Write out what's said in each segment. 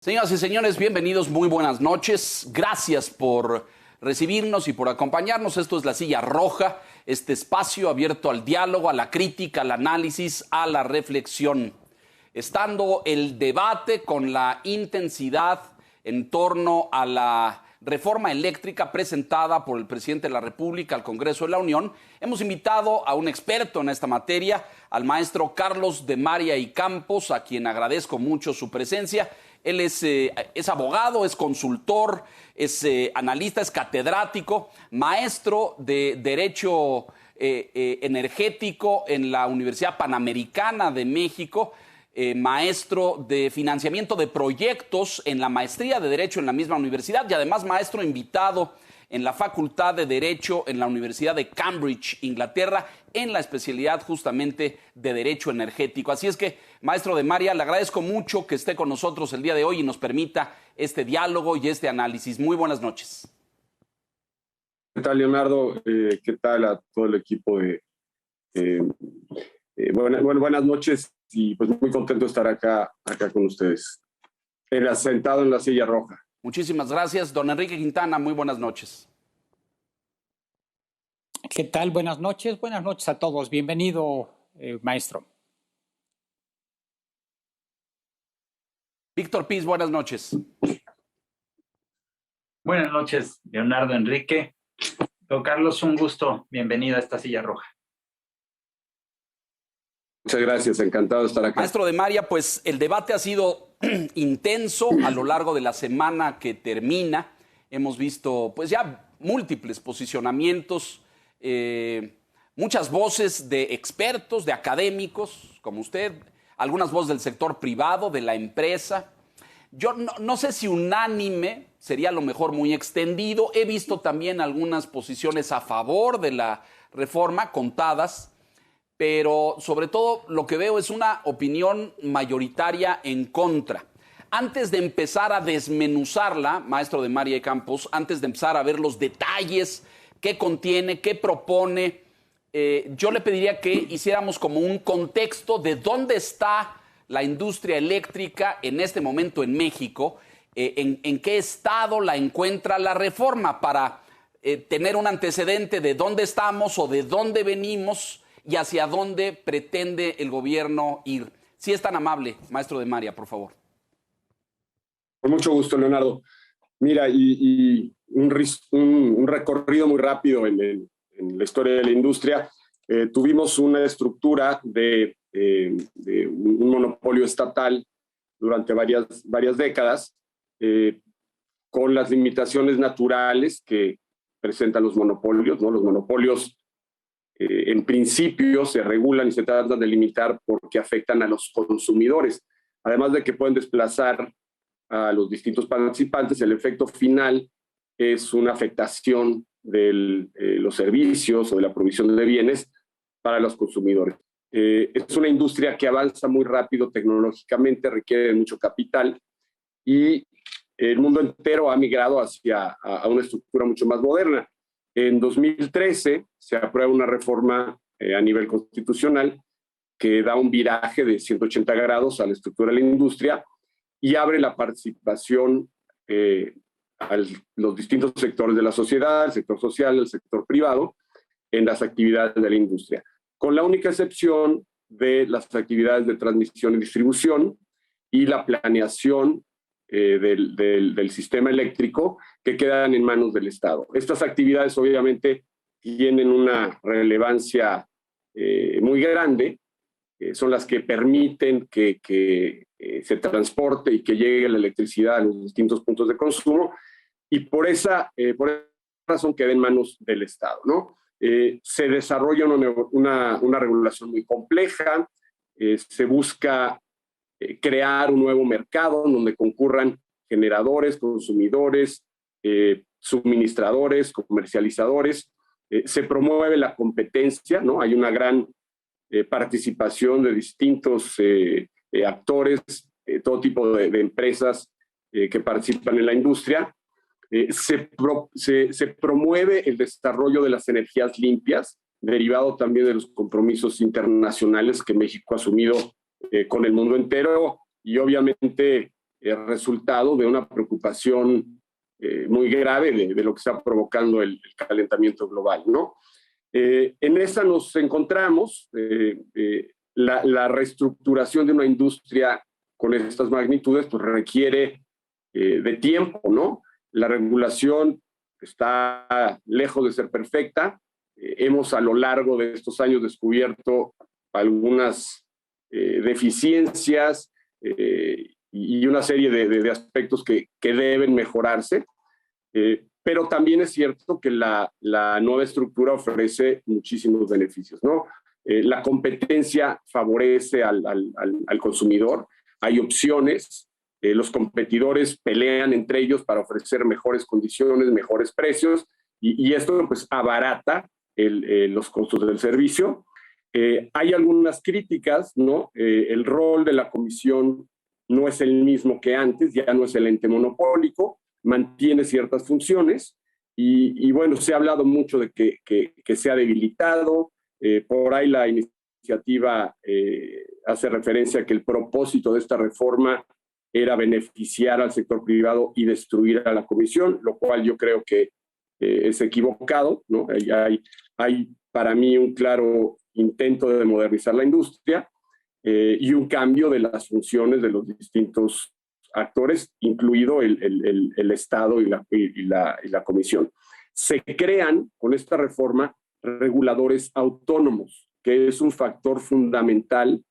Señoras y señores, bienvenidos, muy buenas noches. Gracias por recibirnos y por acompañarnos. Esto es La Silla Roja, este espacio abierto al diálogo, a la crítica, al análisis, a la reflexión. Estando el debate con la intensidad en torno a la reforma eléctrica presentada por el presidente de la República al Congreso de la Unión, hemos invitado a un experto en esta materia, al maestro Carlos de María y Campos, a quien agradezco mucho su presencia. Él es abogado, es consultor, es analista, es catedrático, maestro de Derecho Energético en la Universidad Panamericana de México, maestro de financiamiento de proyectos en la maestría de Derecho en la misma universidad y además maestro invitado en la Facultad de Derecho en la Universidad de Cambridge, Inglaterra, en la especialidad justamente de Derecho Energético. Así es que, maestro de María, le agradezco mucho que esté con nosotros el día de hoy y nos permita este diálogo y este análisis. Muy buenas noches. ¿Qué tal, Leonardo? ¿Qué tal a todo el equipo buenas noches y pues muy contento de estar acá con ustedes, sentado en la silla roja. Muchísimas gracias. Don Enrique Quintana, muy buenas noches. ¿Qué tal? Buenas noches a todos. Bienvenido, maestro. Víctor Piz, buenas noches. Buenas noches, Leonardo, Enrique. Don Carlos, un gusto. Bienvenido a esta silla roja. Muchas gracias, encantado de estar acá. Maestro de María, pues el debate ha sido intenso a lo largo de la semana que termina. Hemos visto pues ya múltiples posicionamientos, muchas voces de expertos, de académicos, como usted, algunas voces del sector privado, de la empresa. Yo no sé si unánime, sería a lo mejor muy extendido. He visto también algunas posiciones a favor de la reforma, contadas, pero sobre todo lo que veo es una opinión mayoritaria en contra. Antes de empezar a desmenuzarla, maestro de María y Campos, antes de empezar a ver los detalles, qué contiene, qué propone, yo le pediría que hiciéramos como un contexto de dónde está la industria eléctrica en este momento en México, en qué estado la encuentra la reforma, para tener un antecedente de dónde estamos o de dónde venimos y hacia dónde pretende el gobierno ir. Si es tan amable, maestro de María, por favor. Con mucho gusto, Leonardo. Mira, y un recorrido muy rápido en la historia de la industria. Tuvimos una estructura de un monopolio estatal durante varias décadas, con las limitaciones naturales que presentan los monopolios, ¿no? Los monopolios en principio se regulan y se tratan de limitar porque afectan a los consumidores. Además de que pueden desplazar a los distintos participantes, el efecto final es una afectación de los servicios o de la provisión de bienes para los consumidores. Es una industria que avanza muy rápido tecnológicamente, requiere mucho capital y el mundo entero ha migrado hacia una estructura mucho más moderna. En 2013 se aprueba una reforma a nivel constitucional que da un viraje de 180 grados a la estructura de la industria y abre la participación a los distintos sectores de la sociedad, el sector social, el sector privado, en las actividades de la industria, con la única excepción de las actividades de transmisión y distribución y la planeación del sistema eléctrico, que quedan en manos del Estado. Estas actividades obviamente tienen una relevancia muy grande, son las que permiten que se transporte y que llegue la electricidad a los distintos puntos de consumo, y por esa razón queda en manos del Estado, ¿no? Se desarrolla una regulación muy compleja, se busca crear un nuevo mercado donde concurran generadores, consumidores, suministradores, comercializadores. Se promueve la competencia, ¿no? Hay una gran participación de distintos actores, todo tipo de empresas que participan en la industria. Se promueve el desarrollo de las energías limpias, derivado también de los compromisos internacionales que México ha asumido con el mundo entero, y obviamente resultado de una preocupación muy grave de lo que está provocando el calentamiento global, ¿no? En esa nos encontramos. La reestructuración de una industria con estas magnitudes pues requiere de tiempo, ¿no? La regulación está lejos de ser perfecta. Hemos a lo largo de estos años descubierto algunas deficiencias y una serie de aspectos que deben mejorarse. Pero también es cierto que la nueva estructura ofrece muchísimos beneficios, ¿no? La competencia favorece al consumidor, hay opciones, los competidores pelean entre ellos para ofrecer mejores condiciones, mejores precios, y esto pues abarata los costos del servicio. Hay algunas críticas, ¿no? El rol de la comisión no es el mismo que antes, ya no es el ente monopólico, mantiene ciertas funciones, y bueno, se ha hablado mucho de que se ha debilitado. Por ahí la iniciativa hace referencia a que el propósito de esta reforma era beneficiar al sector privado y destruir a la comisión, lo cual yo creo que es equivocado, ¿no? Hay para mí un claro intento de modernizar la industria y un cambio de las funciones de los distintos actores, incluido el Estado y la comisión. Se crean con esta reforma reguladores autónomos, que es un factor fundamental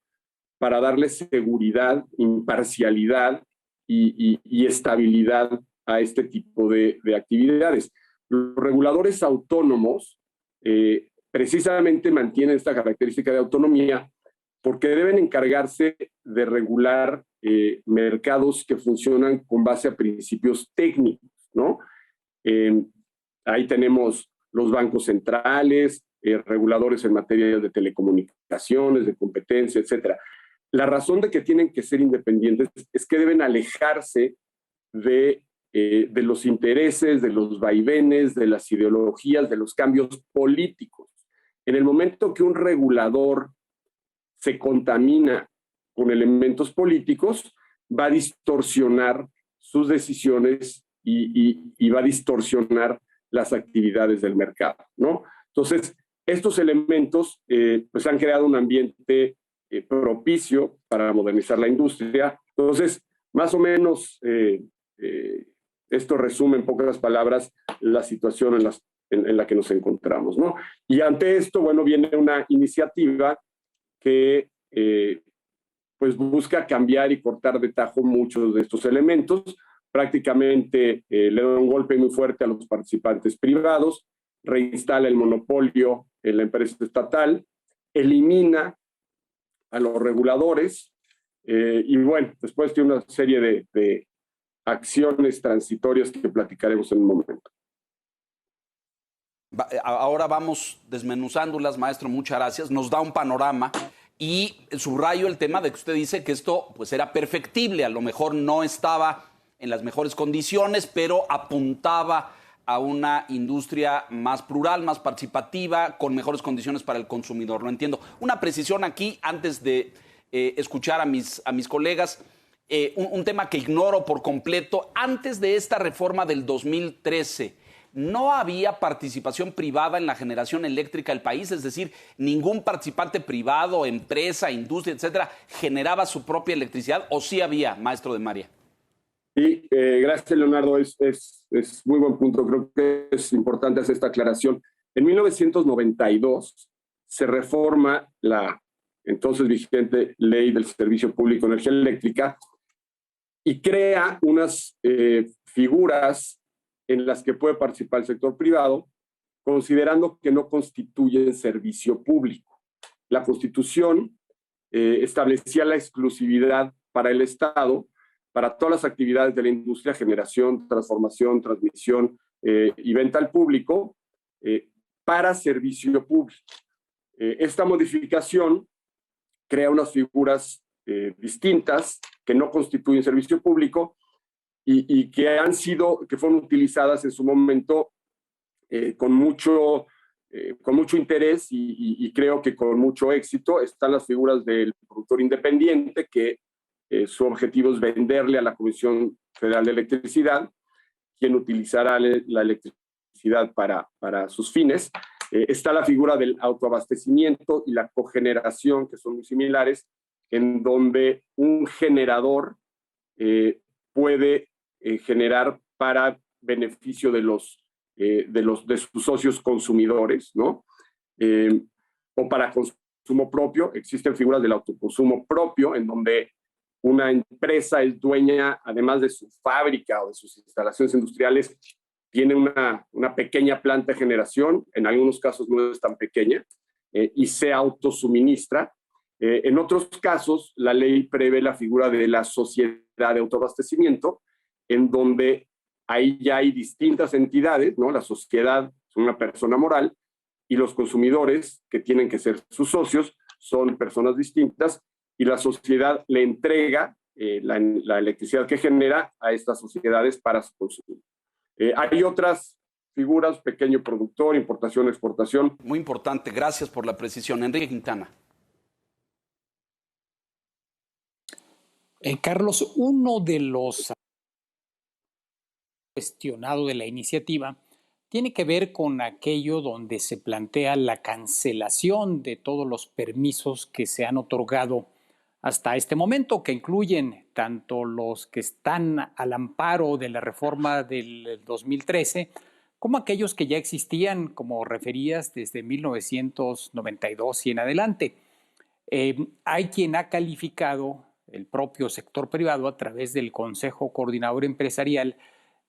para darle seguridad, imparcialidad y estabilidad a este tipo de actividades. Los reguladores autónomos precisamente mantienen esta característica de autonomía porque deben encargarse de regular mercados que funcionan con base a principios técnicos, ¿no? Ahí tenemos los bancos centrales, reguladores en materia de telecomunicaciones, de competencia, etcétera. La razón de que tienen que ser independientes es que deben alejarse de los intereses, de los vaivenes, de las ideologías, de los cambios políticos. En el momento que un regulador se contamina con elementos políticos, va a distorsionar sus decisiones y va a distorsionar las actividades del mercado, ¿no? Entonces, estos elementos pues han creado un ambiente propicio para modernizar la industria. Entonces, más o menos, esto resume en pocas palabras la situación en la que nos encontramos, ¿no? Y ante esto, bueno, viene una iniciativa que pues busca cambiar y cortar de tajo muchos de estos elementos. Prácticamente le da un golpe muy fuerte a los participantes privados, reinstala el monopolio en la empresa estatal, elimina a los reguladores y bueno, después tiene una serie de acciones transitorias que platicaremos en un momento. Ahora vamos desmenuzándolas, maestro, muchas gracias. Nos da un panorama y subrayo el tema de que usted dice que esto pues era perfectible, a lo mejor no estaba en las mejores condiciones, pero apuntaba a una industria más plural, más participativa, con mejores condiciones para el consumidor. No entiendo. Una precisión aquí, antes de escuchar a mis colegas, un tema que ignoro por completo. Antes de esta reforma del 2013, ¿no había participación privada en la generación eléctrica del país? Es decir, ningún participante privado, empresa, industria, etcétera, generaba su propia electricidad, ¿o sí había, maestro de María? Sí, gracias, Leonardo. Es muy buen punto. Creo que es importante hacer esta aclaración. En 1992 se reforma la entonces vigente Ley del Servicio Público de Energía Eléctrica y crea unas figuras en las que puede participar el sector privado, considerando que no constituyen servicio público. La Constitución establecía la exclusividad para el Estado para todas las actividades de la industria, generación, transformación, transmisión y venta al público, para servicio público. Esta modificación crea unas figuras distintas que no constituyen servicio público y que fueron utilizadas en su momento con mucho interés y creo que con mucho éxito. Están las figuras del productor independiente, que su objetivo es venderle a la Comisión Federal de Electricidad, quien utilizará la electricidad para sus fines. Está la figura del autoabastecimiento y la cogeneración, que son muy similares, en donde un generador puede generar para beneficio de sus socios consumidores, ¿no? O para consumo propio. Existen figuras del autoconsumo propio, en donde una empresa es dueña, además de su fábrica o de sus instalaciones industriales, tiene una pequeña planta de generación, en algunos casos no es tan pequeña, y se autosuministra. En otros casos, la ley prevé la figura de la sociedad de autoabastecimiento, en donde ahí ya hay distintas entidades, ¿no? La sociedad es una persona moral y los consumidores, que tienen que ser sus socios, son personas distintas, y la sociedad le entrega la electricidad que genera a estas sociedades para su consumo. Hay otras figuras, pequeño productor, importación, exportación. Muy importante, gracias por la precisión. Enrique Quintana. Carlos, uno de los cuestionados de la iniciativa tiene que ver con aquello donde se plantea la cancelación de todos los permisos que se han otorgado hasta este momento, que incluyen tanto los que están al amparo de la reforma del 2013, como aquellos que ya existían, como referías, desde 1992 y en adelante. Hay quien ha calificado, el propio sector privado, a través del Consejo Coordinador Empresarial,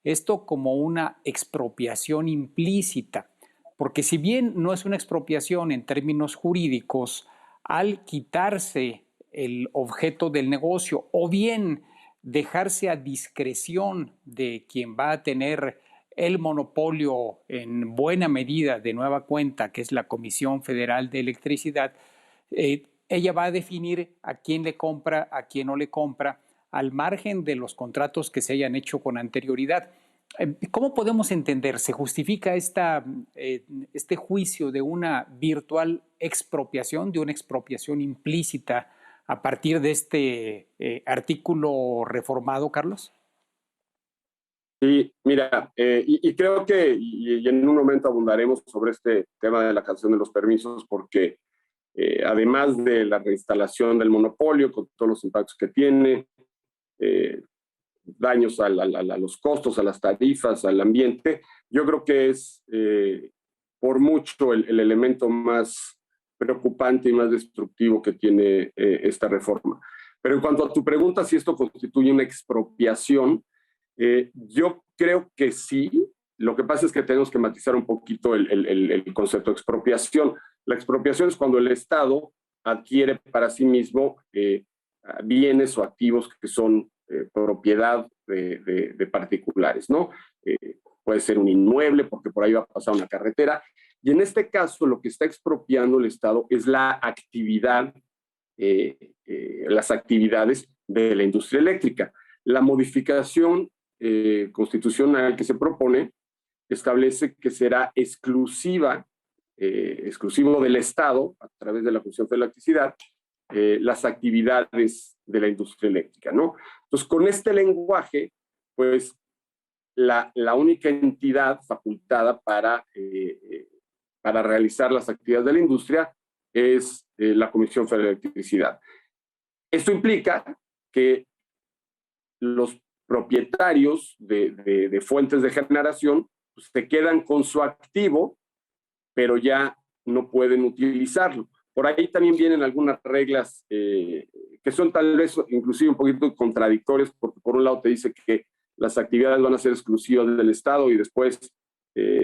esto como una expropiación implícita, porque si bien no es una expropiación en términos jurídicos, al quitarse el objeto del negocio o bien dejarse a discreción de quien va a tener el monopolio en buena medida de nueva cuenta, que es la Comisión Federal de Electricidad, ella va a definir a quién le compra, a quién no le compra, al margen de los contratos que se hayan hecho con anterioridad. ¿Cómo podemos entender? ¿Se justifica este juicio de una virtual expropiación, de una expropiación implícita a partir de este artículo reformado, Carlos? Sí, mira, y creo que y en un momento abundaremos sobre este tema de la cancelación de los permisos, porque además de la reinstalación del monopolio, con todos los impactos que tiene, daños a los costos, a las tarifas, al ambiente, yo creo que es por mucho el elemento más preocupante y más destructivo que tiene esta reforma. Pero en cuanto a tu pregunta, si esto constituye una expropiación, yo creo que sí. Lo que pasa es que tenemos que matizar un poquito el concepto de expropiación. La expropiación es cuando el Estado adquiere para sí mismo bienes o activos que son propiedad de particulares, ¿no? Puede ser un inmueble porque por ahí va a pasar una carretera. Y en este caso lo que está expropiando el Estado es la actividad, las actividades de la industria eléctrica. La modificación constitucional que se propone establece que será exclusivo del Estado, a través de la Comisión de Electricidad, las actividades de la industria eléctrica, ¿no? Entonces, con este lenguaje, pues, la única entidad facultada para realizar las actividades de la industria es la Comisión Federal de Electricidad. Esto implica que los propietarios de fuentes de generación pues, se quedan con su activo, pero ya no pueden utilizarlo. Por ahí también vienen algunas reglas que son tal vez inclusive un poquito contradictorias, porque por un lado te dice que las actividades van a ser exclusivas del Estado y después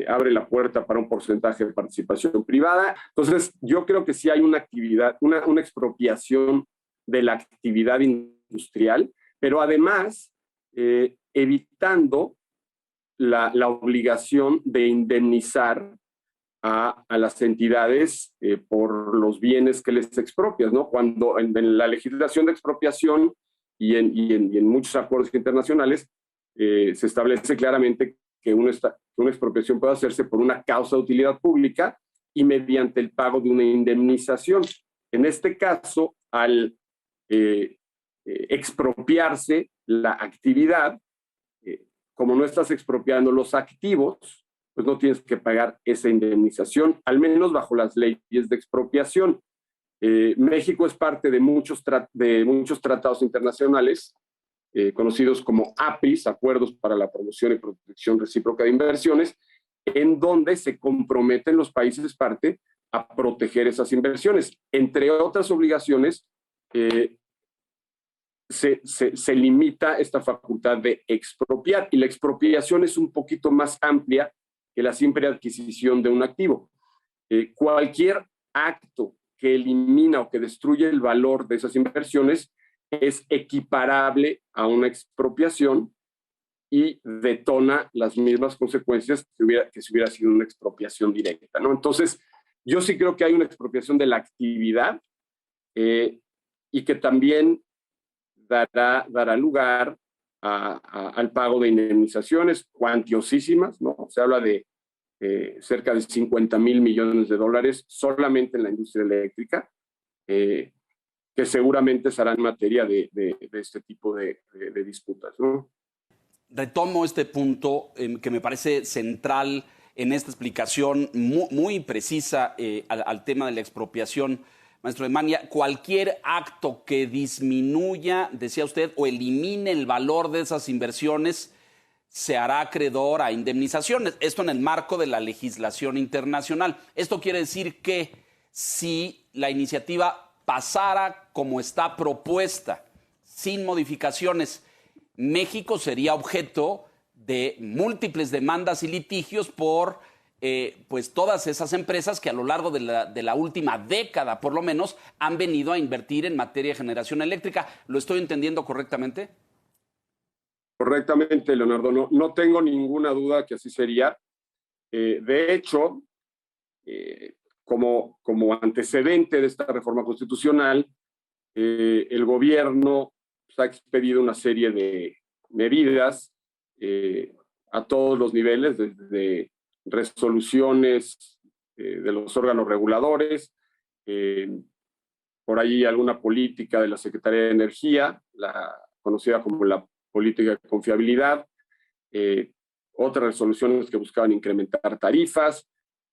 abre la puerta para un porcentaje de participación privada. Entonces, yo creo que sí hay una actividad, una expropiación de la actividad industrial, pero además evitando la obligación de indemnizar a las entidades por los bienes que les expropias, ¿no? Cuando en la legislación de expropiación y en muchos acuerdos internacionales se establece claramente que una expropiación puede hacerse por una causa de utilidad pública y mediante el pago de una indemnización. En este caso, al expropiarse la actividad. Como no estás expropiando los activos, pues no tienes que pagar esa indemnización, al menos bajo las leyes de expropiación. México es parte de muchos tratados internacionales conocidos como APIs, Acuerdos para la Promoción y Protección Recíproca de Inversiones, en donde se comprometen los países parte a proteger esas inversiones. Entre otras obligaciones, se limita esta facultad de expropiar, y la expropiación es un poquito más amplia que la simple adquisición de un activo. Cualquier acto que elimina o que destruye el valor de esas inversiones es equiparable a una expropiación y detona las mismas consecuencias que si hubiera sido una expropiación directa, ¿no? Entonces, yo sí creo que hay una expropiación de la actividad y que también dará lugar al pago de indemnizaciones cuantiosísimas, ¿no? Se habla de cerca de 50,000 millones de dólares solamente en la industria eléctrica, que seguramente serán materia de este tipo de disputas, ¿no? Retomo este punto que me parece central en esta explicación muy precisa al tema de la expropiación. Maestro Demian, cualquier acto que disminuya, decía usted, o elimine el valor de esas inversiones, se hará acreedor a indemnizaciones. Esto en el marco de la legislación internacional. Esto quiere decir que si la iniciativa pasara como está propuesta, sin modificaciones, México sería objeto de múltiples demandas y litigios por pues todas esas empresas que a lo largo de la última década, por lo menos, han venido a invertir en materia de generación eléctrica. ¿Lo estoy entendiendo correctamente? Correctamente, Leonardo. No tengo ninguna duda que así sería. De hecho, como antecedente de esta reforma constitucional, el gobierno ha expedido una serie de medidas a todos los niveles, desde resoluciones de los órganos reguladores, por ahí alguna política de la Secretaría de Energía, la conocida como la política de confiabilidad, otras resoluciones que buscaban incrementar tarifas,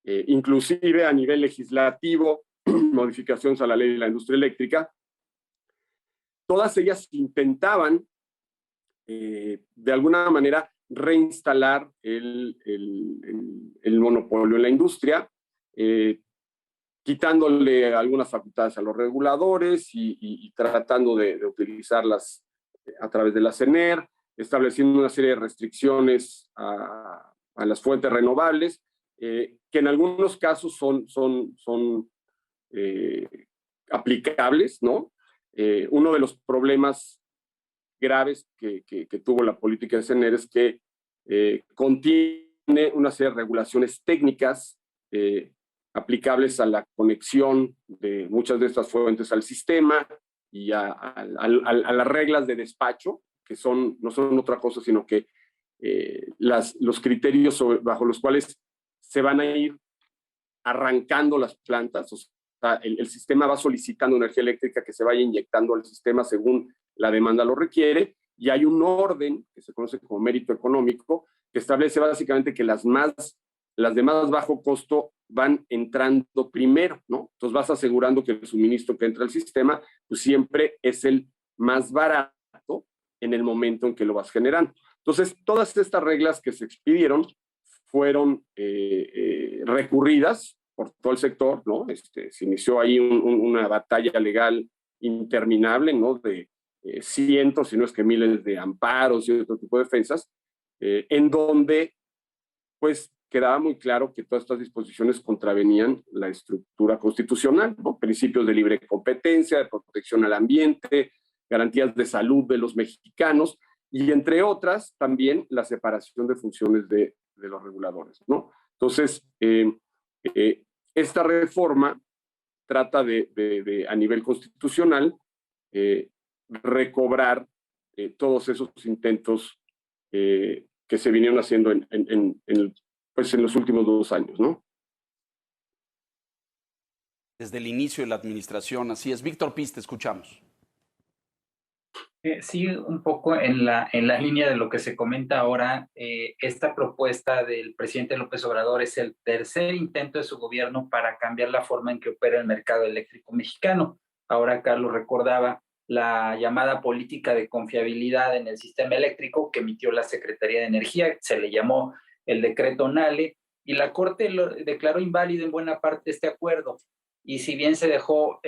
inclusive a nivel legislativo, modificaciones a la ley de la industria eléctrica. Todas ellas intentaban, de alguna manera, reinstalar el monopolio en la industria, quitándole algunas facultades a los reguladores y tratando de utilizarlas a través de la CENER, estableciendo una serie de restricciones a las fuentes renovables, que en algunos casos son aplicables, ¿no? Uno de los problemas graves que tuvo la política de CENER es que contiene una serie de regulaciones técnicas aplicables a la conexión de muchas de estas fuentes al sistema y a las reglas de despacho, que no son otra cosa, sino que los criterios bajo los cuales se van a ir arrancando las plantas. O sea, el sistema va solicitando energía eléctrica que se vaya inyectando al sistema según la demanda lo requiere, y hay un orden que se conoce como mérito económico, que establece básicamente que las de más bajo costo van entrando primero, ¿no? Entonces vas asegurando que el suministro que entra al sistema pues siempre es el más barato en el momento en que lo vas generando. Entonces, todas estas reglas que se expidieron fueron recurridas por todo el sector, ¿no? Se inició ahí una batalla legal interminable, ¿no? De cientos, si no es que miles de amparos y otro tipo de defensas, en donde, pues, quedaba muy claro que todas estas disposiciones contravenían la estructura constitucional, ¿no? Principios de libre competencia, de protección al ambiente, garantías de salud de los mexicanos y, entre otras, también la separación de funciones de los reguladores, ¿no? Entonces, esta reforma trata de a nivel constitucional, recobrar todos esos intentos que se vinieron haciendo pues en los últimos 2 años, ¿no? Desde el inicio de la administración, así es. Víctor Piz, te escuchamos. Sí, un poco en la línea de lo que se comenta ahora, esta propuesta del presidente López Obrador es el tercer intento de su gobierno para cambiar la forma en que opera el mercado eléctrico mexicano. Ahora Carlos recordaba la llamada política de confiabilidad en el sistema eléctrico que emitió la Secretaría de Energía, se le llamó el decreto NALE, y la Corte declaró inválido en buena parte este acuerdo. Y si bien se dejó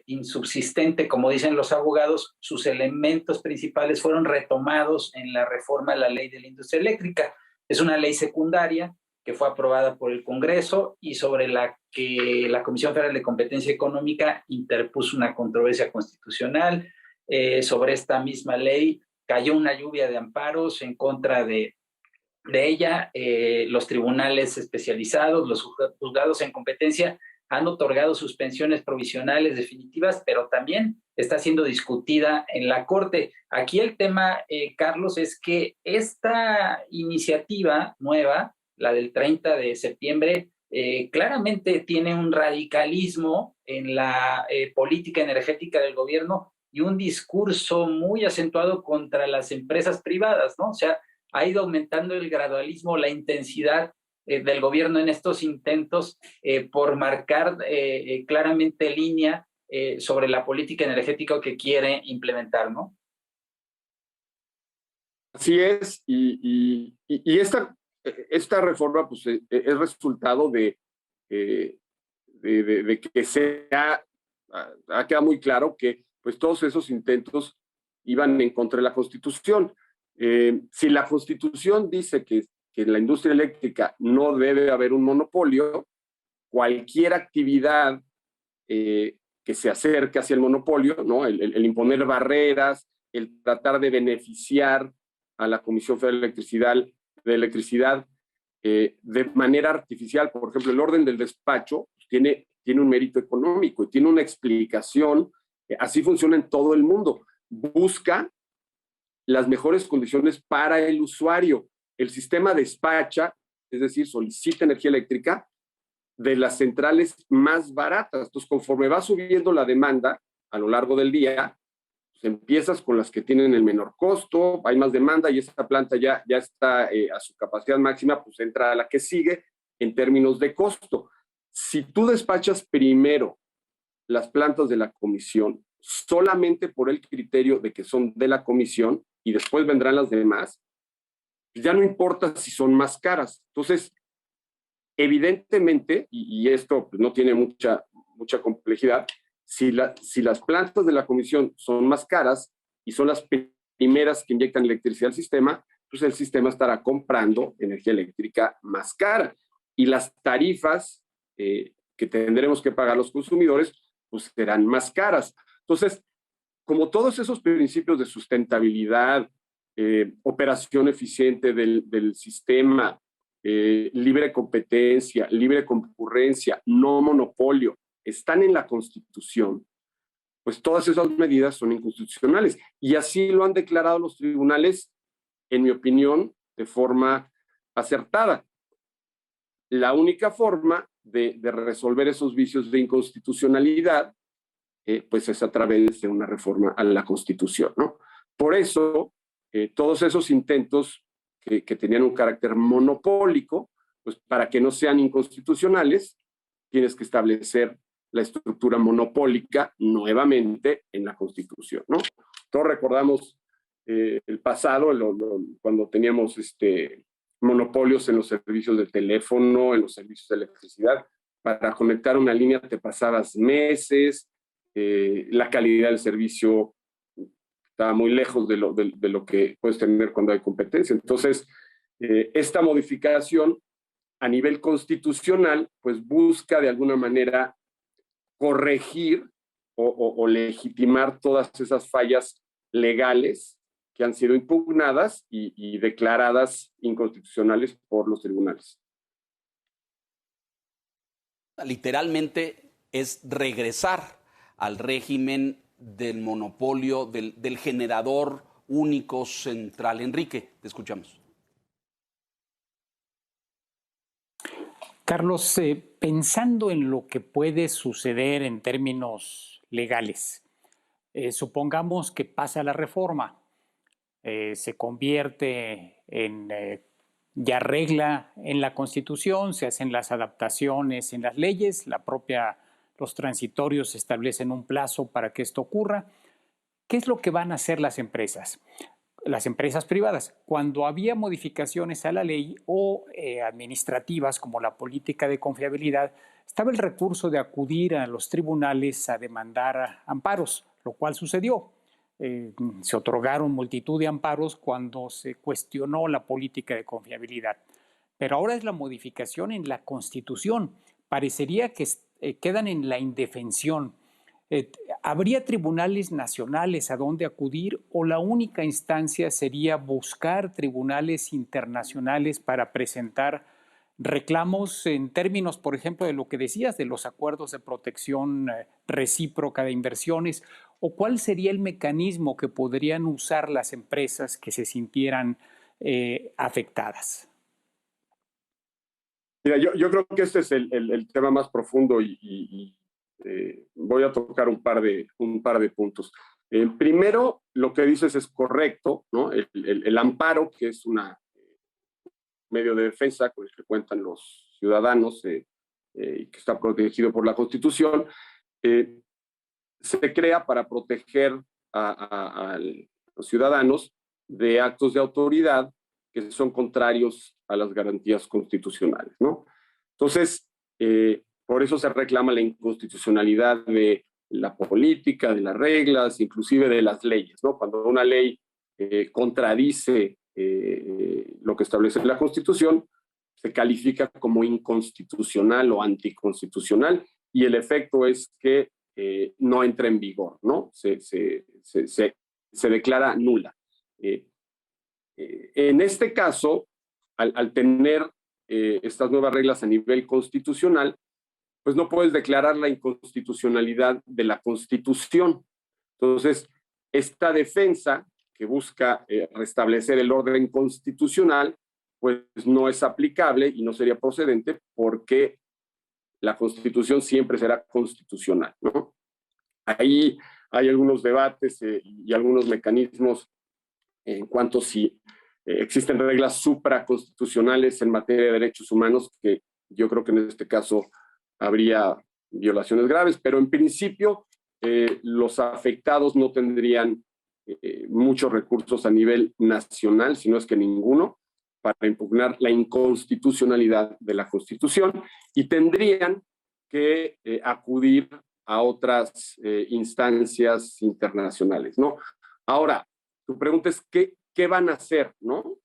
insubsistente, como dicen los abogados, sus elementos principales fueron retomados en la reforma a la ley de la industria eléctrica. Es una ley secundaria que fue aprobada por el Congreso y sobre la que la Comisión Federal de Competencia Económica interpuso una controversia constitucional. Sobre esta misma ley cayó una lluvia de amparos en contra de ella. Los tribunales especializados, los juzgados en competencia han otorgado suspensiones provisionales definitivas, pero también está siendo discutida en la Corte. Aquí el tema, Carlos, es que esta iniciativa nueva, la del 30 de septiembre, claramente tiene un radicalismo en la política energética del gobierno y un discurso muy acentuado contra las empresas privadas, ¿no? O sea, ha ido aumentando el gradualismo, la intensidad del gobierno en estos intentos por marcar claramente línea sobre la política energética que quiere implementar, ¿no? Así es, y esta reforma pues, es resultado de que ha quedado muy claro que pues, todos esos intentos iban en contra de la Constitución. Si la Constitución dice que en la industria eléctrica no debe haber un monopolio, cualquier actividad que se acerque hacia el monopolio, ¿no? El imponer barreras, el tratar de beneficiar a la Comisión Federal de Electricidad de manera artificial. Por ejemplo, el orden del despacho tiene un mérito económico y tiene una explicación. Así funciona en todo el mundo. Busca las mejores condiciones para el usuario. El sistema despacha, es decir, solicita energía eléctrica de las centrales más baratas. Entonces, conforme va subiendo la demanda a lo largo del día, pues empiezas con las que tienen el menor costo, hay más demanda y esta planta ya está a su capacidad máxima, pues entra a la que sigue en términos de costo. Si tú despachas primero las plantas de la comisión solamente por el criterio de que son de la comisión y después vendrán las demás, ya no importa si son más caras. Entonces, evidentemente, y esto pues, no tiene mucha complejidad, si las plantas de la comisión son más caras y son las primeras que inyectan electricidad al sistema, pues el sistema estará comprando energía eléctrica más cara. Y las tarifas que tendremos que pagar los consumidores, pues serán más caras. Entonces, como todos esos principios de sustentabilidad, operación eficiente del sistema, libre competencia, libre concurrencia, no monopolio, están en la Constitución, pues todas esas medidas son inconstitucionales. Y así lo han declarado los tribunales, en mi opinión, de forma acertada. La única forma de resolver esos vicios de inconstitucionalidad pues es a través de una reforma a la Constitución, ¿no? Por eso, todos esos intentos que tenían un carácter monopólico, pues para que no sean inconstitucionales, tienes que establecer la estructura monopólica nuevamente en la Constitución, ¿no? Todos recordamos el pasado, cuando teníamos monopolios en los servicios de teléfono, en los servicios de electricidad. Para conectar una línea te pasabas meses, la calidad del servicio estaba muy lejos de lo que puedes tener cuando hay competencia. Entonces, esta modificación a nivel constitucional, pues busca de alguna manera corregir o legitimar todas esas fallas legales que han sido impugnadas y declaradas inconstitucionales por los tribunales. Literalmente es regresar al régimen del monopolio, del generador único central. Enrique, te escuchamos. Carlos, pensando en lo que puede suceder en términos legales, Supongamos que pasa la reforma, se convierte en ya regla en la Constitución, se hacen las adaptaciones en las leyes, los transitorios establecen un plazo para que esto ocurra. ¿Qué es lo que van a hacer las empresas? Las empresas privadas, cuando había modificaciones a la ley o administrativas como la política de confiabilidad, estaba el recurso de acudir a los tribunales a demandar amparos, lo cual sucedió. Se otorgaron multitud de amparos cuando se cuestionó la política de confiabilidad. Pero ahora es la modificación en la Constitución. Parecería que quedan en la indefensión. ¿Habría tribunales nacionales a donde acudir o la única instancia sería buscar tribunales internacionales para presentar reclamos en términos, por ejemplo, de lo que decías, de los acuerdos de protección recíproca de inversiones? ¿O cuál sería el mecanismo que podrían usar las empresas que se sintieran afectadas? Mira, yo creo que este es el tema más profundo y voy a tocar un par de puntos. Primero, lo que dices es correcto, ¿no? El amparo, que es un medio de defensa con el que cuentan los ciudadanos y que está protegido por la Constitución, se crea para proteger a los ciudadanos de actos de autoridad que son contrarios a las garantías constitucionales, ¿no? Entonces, por eso se reclama la inconstitucionalidad de la política, de las reglas, inclusive de las leyes, ¿no? Cuando una ley contradice lo que establece la Constitución, se califica como inconstitucional o anticonstitucional y el efecto es que no entra en vigor, ¿no? Se declara nula. En este caso, al tener estas nuevas reglas a nivel constitucional, pues no puedes declarar la inconstitucionalidad de la Constitución. Entonces, esta defensa que busca restablecer el orden constitucional, pues no es aplicable y no sería procedente porque la Constitución siempre será constitucional, ¿no? Ahí hay algunos debates y algunos mecanismos en cuanto a si existen reglas supraconstitucionales en materia de derechos humanos, que yo creo que en este caso habría violaciones graves, pero en principio los afectados no tendrían muchos recursos a nivel nacional, si no es que ninguno, para impugnar la inconstitucionalidad de la Constitución y tendrían que acudir a otras instancias internacionales, ¿no? Ahora, tu pregunta es, ¿qué van a hacer, no?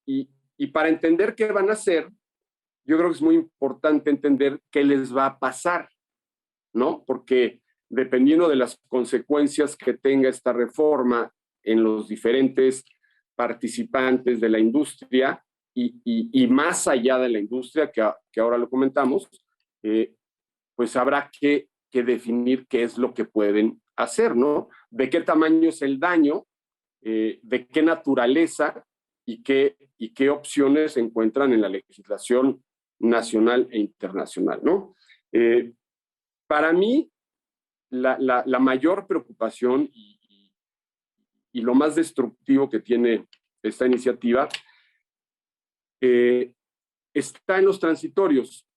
Y para entender qué van a hacer, yo creo que es muy importante entender qué les va a pasar, ¿no? Porque dependiendo de las consecuencias que tenga esta reforma en los diferentes participantes de la industria y más allá de la industria, que ahora lo comentamos, pues habrá que definir qué es lo que pueden hacer, ¿no? De qué tamaño es el daño, de qué naturaleza y qué opciones se encuentran en la legislación nacional e internacional, ¿no? Para mí, la mayor preocupación y lo más destructivo que tiene esta iniciativa está en los transitorios.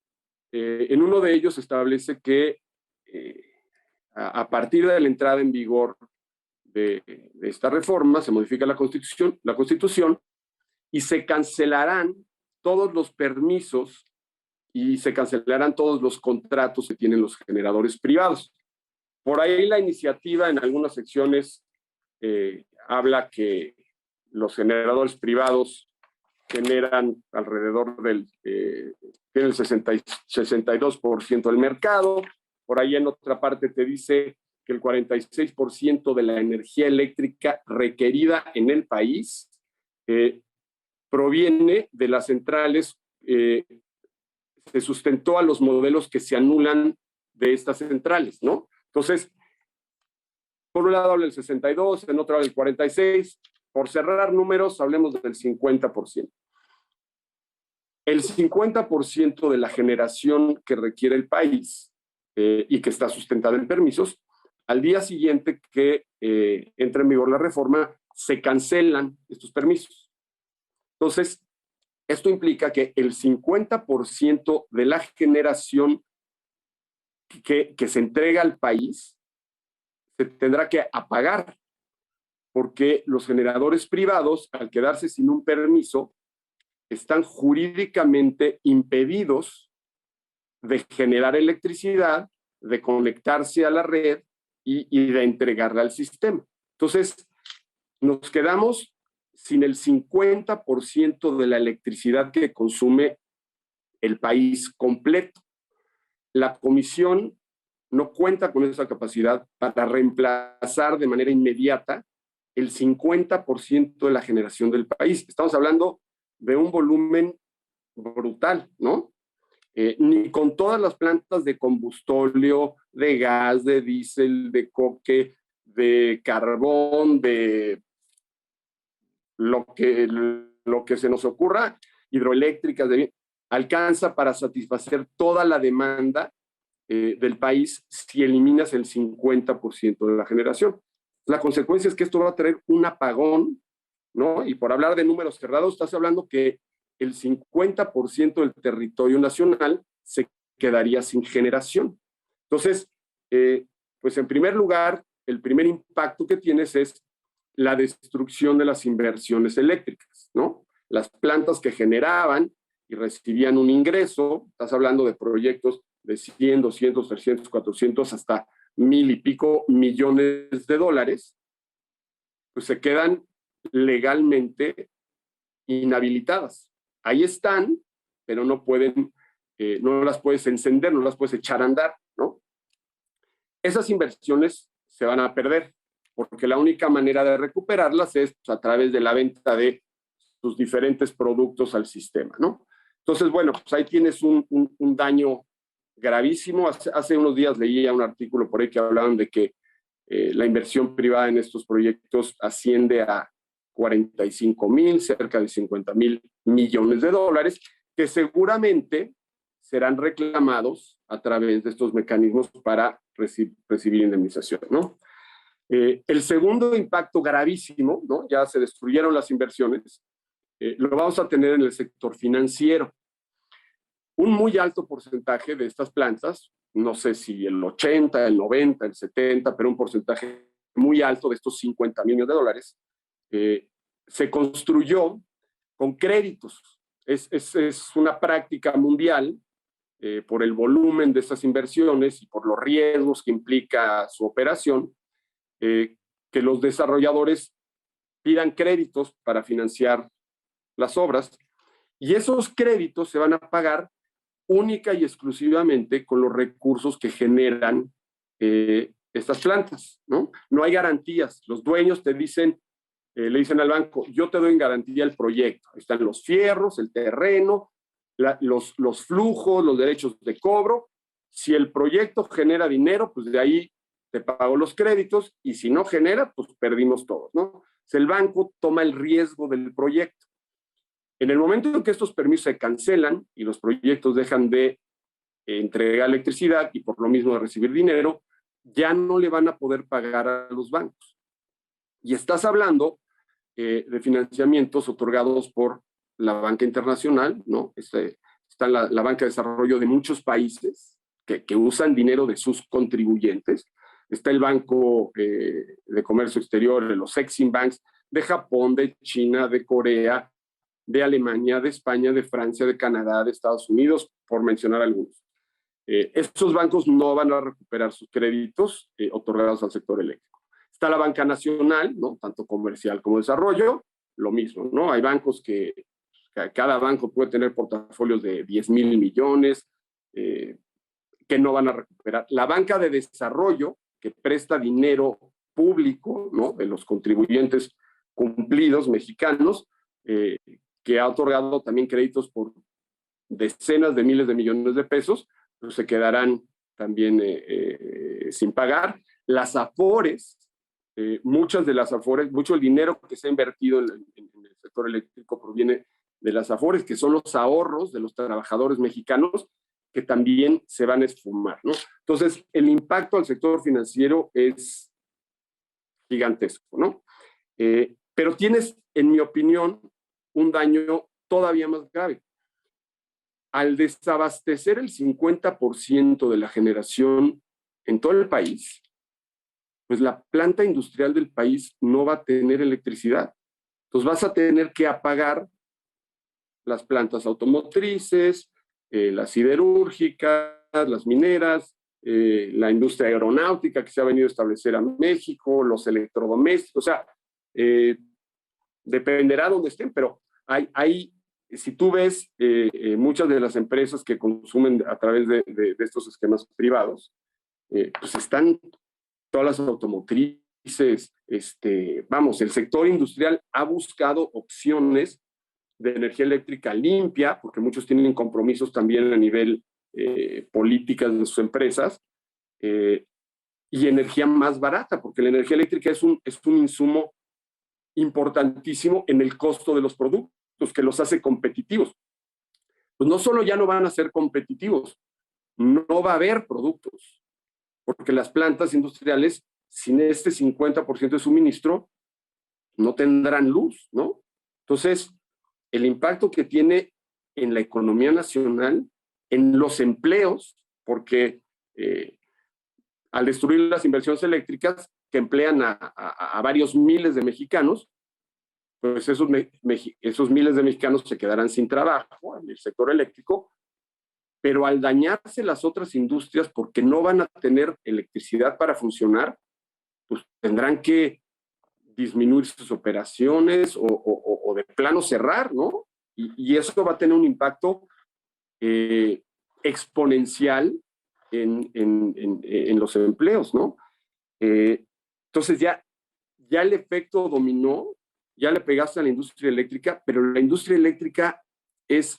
En uno de ellos establece que a partir de la entrada en vigor de esta reforma se modifica la Constitución y se cancelarán todos los permisos y se cancelarán todos los contratos que tienen los generadores privados. Por ahí la iniciativa en algunas secciones habla que los generadores privados generan alrededor del tienen el 62% del mercado. Por ahí en otra parte te dice que el 46% de la energía eléctrica requerida en el país proviene de las centrales, se sustentó a los modelos que se anulan de estas centrales, ¿no? Entonces, por un lado habla del 62, en otro habla del 46, por cerrar números hablemos del 50%. El 50% de la generación que requiere el país y que está sustentada en permisos al día siguiente que entra en vigor la reforma, se cancelan estos permisos. Entonces, esto implica que el 50% de la generación que se entrega al país se tendrá que apagar, porque los generadores privados, al quedarse sin un permiso, están jurídicamente impedidos de generar electricidad, de conectarse a la red y de entregarla al sistema. Entonces, nos quedamos sin el 50% de la electricidad que consume el país completo. La comisión no cuenta con esa capacidad para reemplazar de manera inmediata el 50% de la generación del país. Estamos hablando de un volumen brutal, ¿no? Ni con todas las plantas de combustóleo, de gas, de diésel, de coque, de carbón, de lo que se nos ocurra, hidroeléctricas, alcanza para satisfacer toda la demanda del país si eliminas el 50% de la generación. La consecuencia es que esto va a traer un apagón, ¿no? Y por hablar de números cerrados, estás hablando que el 50% del territorio nacional se quedaría sin generación. Entonces, pues en primer lugar, el primer impacto que tienes es la destrucción de las inversiones eléctricas, ¿no? Las plantas que generaban y recibían un ingreso, estás hablando de proyectos de 100, 200, 300, 400, hasta 1,000 y pico millones de dólares, pues se quedan legalmente inhabilitadas. Ahí están, pero no pueden, no las puedes encender, no las puedes echar a andar, ¿no? Esas inversiones se van a perder, porque la única manera de recuperarlas es pues, a través de la venta de sus diferentes productos al sistema, ¿no? Entonces, bueno, pues ahí tienes un daño gravísimo. Hace unos días leía un artículo por ahí que hablaban de que la inversión privada en estos proyectos asciende a 45,000, cerca de 50,000 millones de dólares, que seguramente serán reclamados a través de estos mecanismos para recibir indemnización, ¿no? El segundo impacto gravísimo, ¿no? Ya se destruyeron las inversiones, lo vamos a tener en el sector financiero. Un muy alto porcentaje de estas plantas, no sé si el 80, el 90, el 70, pero un porcentaje muy alto de estos 50,000 millones de dólares, se construyó con créditos. Es una práctica mundial por el volumen de estas inversiones y por los riesgos que implica su operación, que los desarrolladores pidan créditos para financiar las obras, y esos créditos se van a pagar única y exclusivamente con los recursos que generan estas plantas, ¿no? No hay garantías. Los dueños te dicen, le dicen al banco, yo te doy en garantía el proyecto. Ahí están los fierros, el terreno, los flujos, los derechos de cobro. Si el proyecto genera dinero, pues de ahí te pago los créditos, y si no genera, pues perdimos todos, ¿no? O sea, el banco toma el riesgo del proyecto. En el momento en que estos permisos se cancelan y los proyectos dejan de entregar electricidad y por lo mismo de recibir dinero, ya no le van a poder pagar a los bancos. Y estás hablando de financiamientos otorgados por la banca internacional, ¿no? Está la banca de desarrollo de muchos países que usan dinero de sus contribuyentes. Está el Banco de Comercio Exterior, los Exim Banks de Japón, de China, de Corea, de Alemania, de España, de Francia, de Canadá, de Estados Unidos, por mencionar algunos. Estos bancos no van a recuperar sus créditos otorgados al sector eléctrico. Está la banca nacional, ¿no? Tanto comercial como desarrollo, lo mismo, ¿no? Hay bancos que cada banco puede tener portafolios de 10,000 millones que no van a recuperar. La banca de desarrollo, que presta dinero público, ¿no? De los contribuyentes cumplidos mexicanos, que ha otorgado también créditos por decenas de miles de millones de pesos, pues se quedarán también sin pagar. Las Afores, muchas de las Afores, mucho del dinero que se ha invertido en el sector eléctrico proviene de las Afores, que son los ahorros de los trabajadores mexicanos que también se van a esfumar, ¿no? Entonces, el impacto al sector financiero es gigantesco, ¿no? Pero tienes, en mi opinión, un daño todavía más grave. Al desabastecer el 50% de la generación en todo el país, pues la planta industrial del país no va a tener electricidad. Entonces vas a tener que apagar las plantas automotrices, las siderúrgicas, las mineras, la industria aeronáutica que se ha venido a establecer a México, los electrodomésticos, o sea, dependerá dónde estén, pero hay si tú ves muchas de las empresas que consumen a través de estos esquemas privados, pues están todas las automotrices, vamos, el sector industrial ha buscado opciones de energía eléctrica limpia, porque muchos tienen compromisos también a nivel políticas de sus empresas, y energía más barata, porque la energía eléctrica es un insumo importantísimo en el costo de los productos, que los hace competitivos. Pues no solo ya no van a ser competitivos, no va a haber productos, porque las plantas industriales, sin este 50% de suministro, no tendrán luz, ¿no? Entonces, el impacto que tiene en la economía nacional, en los empleos, porque al destruir las inversiones eléctricas que emplean a varios miles de mexicanos, pues esos miles de mexicanos se quedarán sin trabajo en el sector eléctrico, pero al dañarse las otras industrias porque no van a tener electricidad para funcionar, pues tendrán que disminuir sus operaciones o de plano cerrar, ¿no? Y eso va a tener un impacto exponencial en los empleos, ¿no? Entonces ya el efecto dominó, ya le pegaste a la industria eléctrica, pero la industria eléctrica es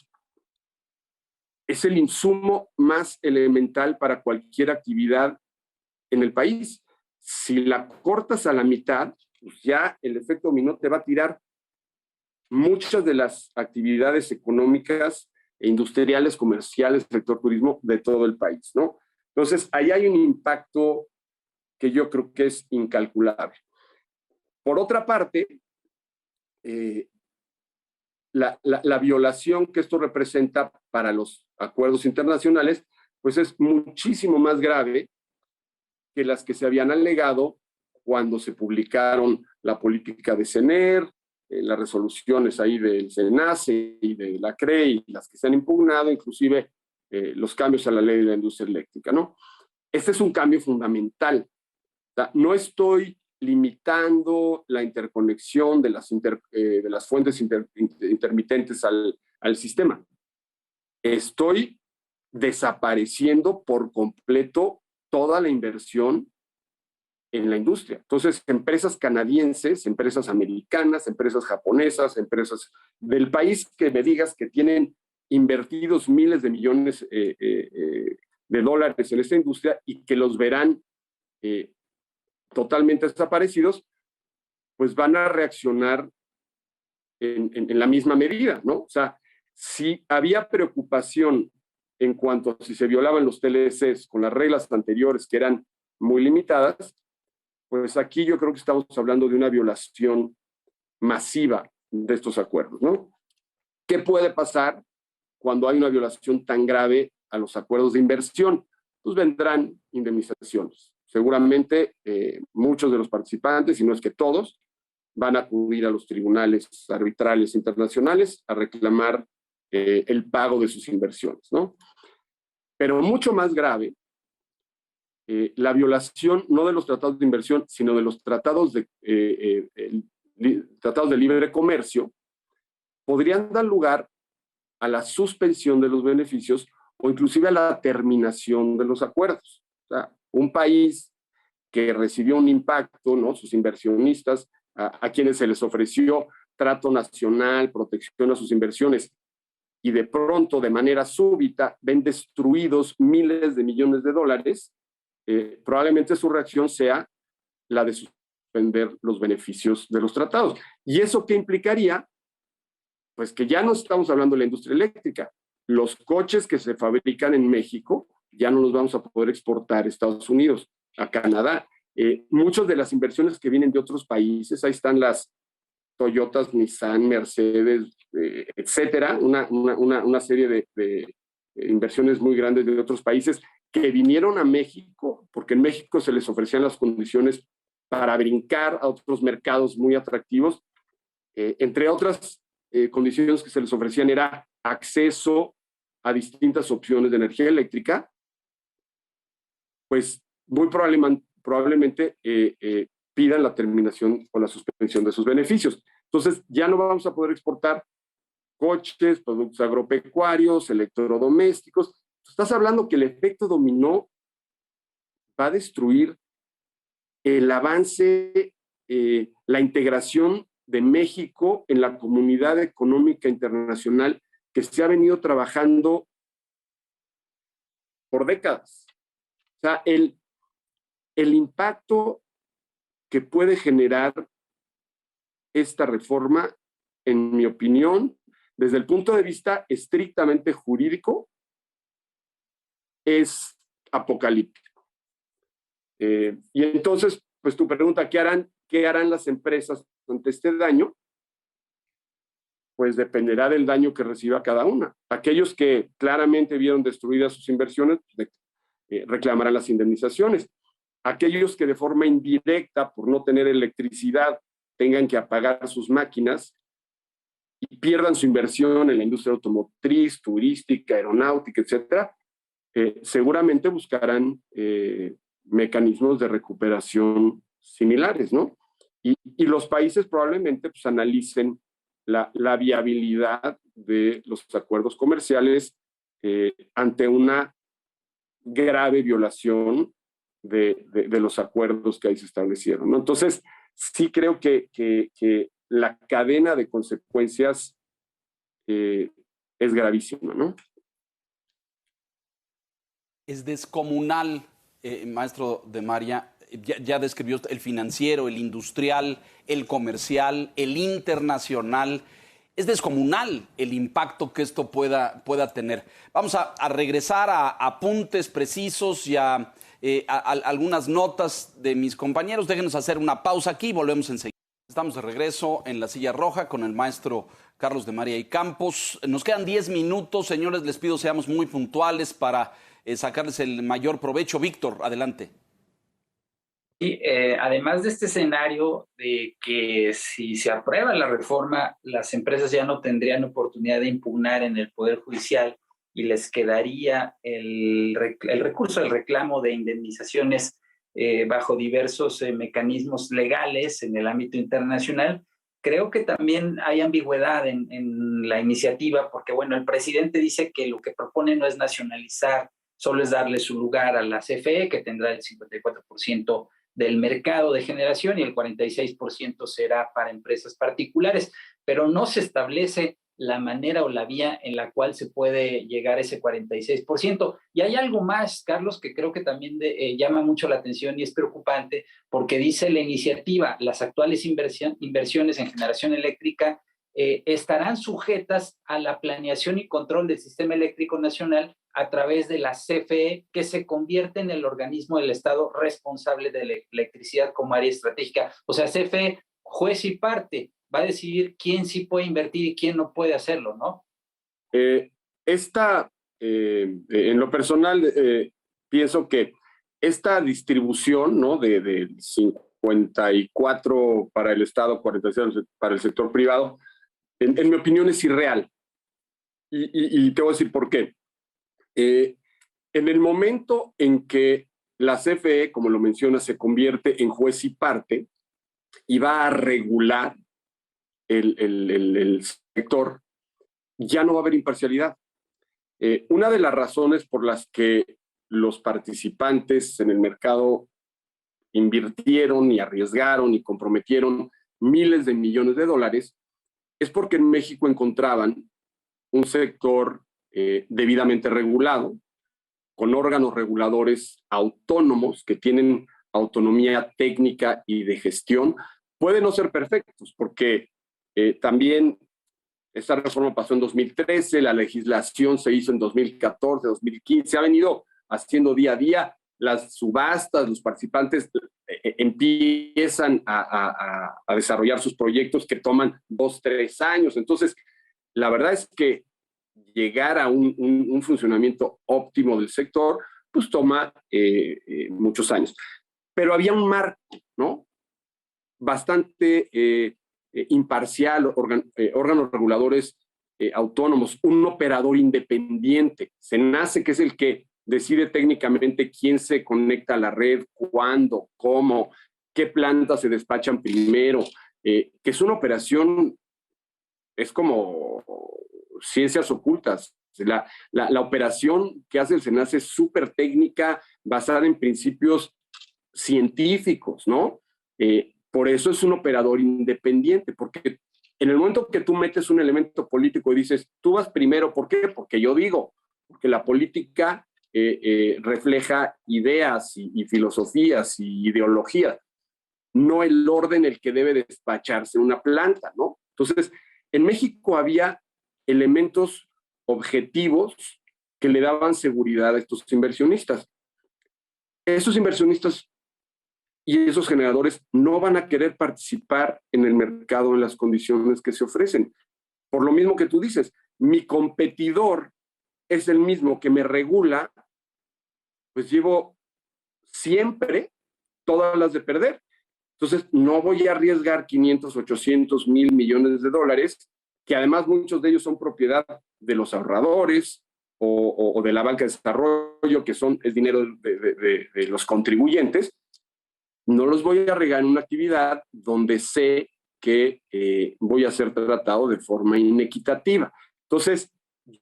el insumo más elemental para cualquier actividad en el país. Si la cortas a la mitad, pues ya el efecto dominó te va a tirar muchas de las actividades económicas e industriales, comerciales, sector turismo de todo el país, ¿no? Entonces, ahí hay un impacto que yo creo que es incalculable. Por otra parte, la violación que esto representa para los acuerdos internacionales, pues es muchísimo más grave que las que se habían alegado cuando se publicaron la política de CENER, las resoluciones ahí del SENACE y de la CRE y las que se han impugnado, inclusive los cambios a la ley de la industria eléctrica, ¿no? Este es un cambio fundamental. O sea, no estoy limitando la interconexión de las fuentes intermitentes al sistema. Estoy desapareciendo por completo toda la inversión en la industria. Entonces, empresas canadienses, empresas americanas, empresas japonesas, empresas del país que me digas que tienen invertidos miles de millones de dólares en esta industria y que los verán totalmente desaparecidos, pues van a reaccionar en la misma medida, ¿no? O sea, si había preocupación en cuanto a si se violaban los TLCs con las reglas anteriores que eran muy limitadas, pues aquí yo creo que estamos hablando de una violación masiva de estos acuerdos, ¿no? ¿Qué puede pasar cuando hay una violación tan grave a los acuerdos de inversión? Pues vendrán indemnizaciones. Seguramente muchos de los participantes, si no es que todos, van a acudir a los tribunales arbitrales internacionales a reclamar el pago de sus inversiones, ¿no? Pero mucho más grave, la violación no de los tratados de inversión, sino de los tratados de libre comercio, podrían dar lugar a la suspensión de los beneficios o inclusive a la terminación de los acuerdos. O sea, un país que recibió un impacto, ¿no? Sus inversionistas, a quienes se les ofreció trato nacional, protección a sus inversiones, y de pronto, de manera súbita, ven destruidos miles de millones de dólares, probablemente su reacción sea la de suspender los beneficios de los tratados. ¿Y eso qué implicaría? Pues que ya no estamos hablando de la industria eléctrica, los coches que se fabrican en México ya no los vamos a poder exportar a Estados Unidos, a Canadá. Muchas de las inversiones que vienen de otros países, ahí están las Toyotas, Nissan, Mercedes, etcétera, una serie de inversiones muy grandes de otros países que vinieron a México, porque en México se les ofrecían las condiciones para brincar a otros mercados muy atractivos. Entre otras condiciones que se les ofrecían era acceso a distintas opciones de energía eléctrica, pues muy probablemente pidan la terminación o la suspensión de sus beneficios. Entonces, ya no vamos a poder exportar coches, productos agropecuarios, electrodomésticos. Estás hablando que el efecto dominó va a destruir el avance, la integración de México en la comunidad económica internacional que se ha venido trabajando por décadas. O sea, el impacto que puede generar esta reforma, en mi opinión, desde el punto de vista estrictamente jurídico, es apocalíptico. Y entonces, pues tu pregunta, ¿qué harán las empresas ante este daño? Pues dependerá del daño que reciba cada una. Aquellos que claramente vieron destruidas sus inversiones, reclamarán las indemnizaciones. Aquellos que de forma indirecta, por no tener electricidad, tengan que apagar sus máquinas y pierdan su inversión en la industria automotriz, turística, aeronáutica, etcétera, seguramente buscarán mecanismos de recuperación similares, ¿no? Y los países probablemente pues, analicen la viabilidad de los acuerdos comerciales ante una grave violación de los acuerdos que ahí se establecieron, ¿no? Entonces, sí creo que la cadena de consecuencias es gravísima, ¿no? Es descomunal, maestro de María, ya describió el financiero, el industrial, el comercial, el internacional. Es descomunal el impacto que esto pueda tener. Vamos a regresar a apuntes precisos y a algunas notas de mis compañeros. Déjenos hacer una pausa aquí y volvemos enseguida. Estamos de regreso en La Silla Roja con el maestro Carlos de María y Campos. Nos quedan 10 minutos, señores, les pido seamos muy puntuales para sacarles el mayor provecho. Víctor, adelante. Y además de este escenario de que si se aprueba la reforma, las empresas ya no tendrían oportunidad de impugnar en el Poder Judicial y les quedaría el recurso al reclamo de indemnizaciones bajo diversos mecanismos legales en el ámbito internacional. Creo que también hay ambigüedad en la iniciativa porque, bueno, el presidente dice que lo que propone no es nacionalizar, solo es darle su lugar a la CFE, que tendrá el 54% del mercado de generación y el 46% será para empresas particulares, pero no se establece la manera o la vía en la cual se puede llegar a ese 46%. Y hay algo más, Carlos, que creo que también llama mucho la atención y es preocupante, porque dice la iniciativa, las actuales inversiones en generación eléctrica estarán sujetas a la planeación y control del sistema eléctrico nacional a través de la CFE, que se convierte en el organismo del Estado responsable de la electricidad como área estratégica. O sea, CFE, juez y parte, va a decidir quién sí puede invertir y quién no puede hacerlo, ¿no? En lo personal, pienso que esta distribución, ¿no? de 54 para el Estado, 46 para el sector privado, en mi opinión es irreal. Y te voy a decir por qué. En el momento en que la CFE, como lo menciona, se convierte en juez y parte y va a regular el sector, ya no va a haber imparcialidad. Una de las razones por las que los participantes en el mercado invirtieron y arriesgaron y comprometieron miles de millones de dólares es porque en México encontraban un sector debidamente regulado, con órganos reguladores autónomos que tienen autonomía técnica y de gestión. Pueden no ser perfectos, porque también Esta reforma pasó en 2013, la legislación se hizo en 2014, 2015, se ha venido haciendo día a día, las subastas, los participantes empiezan a desarrollar sus proyectos que toman 2, 3 años. Entonces, la verdad es que llegar a un funcionamiento óptimo del sector, pues toma muchos años. Pero había un marco, ¿no? Bastante imparcial, órganos reguladores autónomos, un operador independiente, SENACE, que es el que decide técnicamente quién se conecta a la red, cuándo, cómo, qué plantas se despachan primero, que es una operación, es como ciencias ocultas. La operación que hace el SENACE es súper técnica, basada en principios científicos, ¿no? Por eso es un operador independiente, porque en el momento que tú metes un elemento político y dices, tú vas primero, ¿por qué? Porque yo digo, porque la política refleja ideas y filosofías y ideologías, no el orden el que debe despacharse una planta, ¿no? Entonces, en México había elementos objetivos que le daban seguridad a estos inversionistas. Esos inversionistas y esos generadores no van a querer participar en el mercado en las condiciones que se ofrecen. Por lo mismo que tú dices, mi competidor es el mismo que me regula, pues llevo siempre todas las de perder. Entonces, no voy a arriesgar 500, 800, 1,000 millones de dólares, que además muchos de ellos son propiedad de los ahorradores o de la banca de desarrollo, que es dinero de los contribuyentes. No los voy a regar en una actividad donde sé que voy a ser tratado de forma inequitativa. Entonces,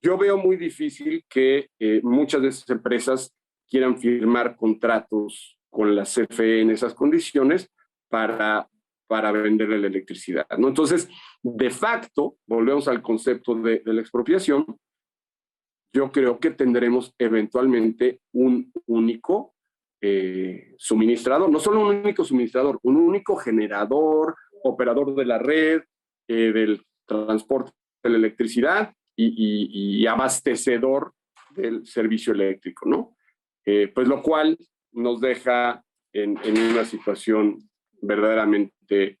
yo veo muy difícil que muchas de esas empresas quieran firmar contratos con la CFE en esas condiciones para venderle la electricidad, ¿no? Entonces, de facto, volvemos al concepto de la expropiación, yo creo que tendremos eventualmente un único suministrador, no solo un único suministrador, un único generador, operador de la red, del transporte de la electricidad y abastecedor del servicio eléctrico, ¿no? Pues lo cual nos deja en una situación verdaderamente,